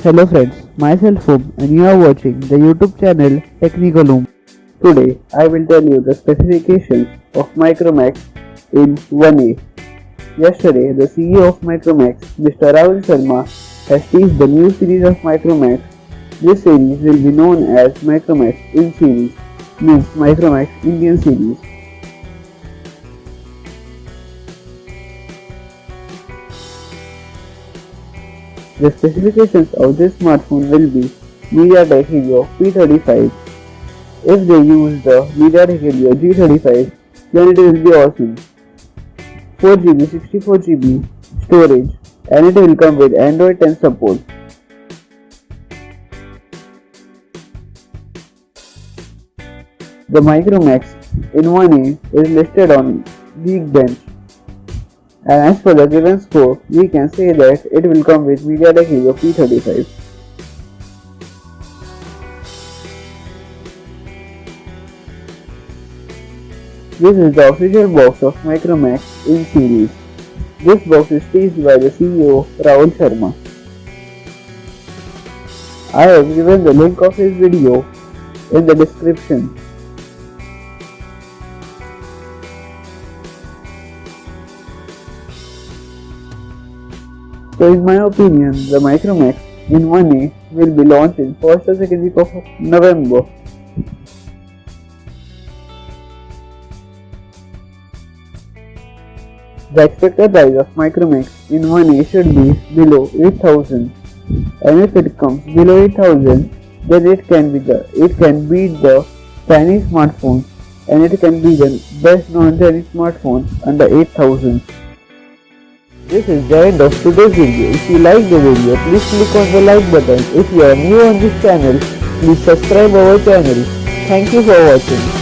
Hello friends, myself Om and you are watching the YouTube channel Technical. Today I will tell you the specifications of Micromax in 1A. Yesterday the CEO of Micromax, Mr. Rahul Sharma, has teased the new series of Micromax. This series will be known as Micromax IN series, means Micromax Indian series. The specifications of this smartphone will be MediaTek Helio P35. If they use the MediaTek Helio G35, then it will be awesome. 4GB, 64GB storage, and it will come with Android 10 support. The Micromax in 1A is listed on Geekbench. And as for the given score, we can say that it will come with MediaTek Helio P35. This is the official box of Micromax IN series. This box is teased by the CEO Rahul Sharma. I have given the link of his video in the description. So in my opinion, the Micromax in 1A will be launched in first or second week of November. The expected price of Micromax in 1A should be below 8,000, and if it comes below 8,000, then it can beat the Chinese smartphone, and it can be the best non-Chinese smartphone under 8,000. This is the end of today's video. If you like the video, please click on the like button. If you are new on this channel, please subscribe our channel. Thank you for watching.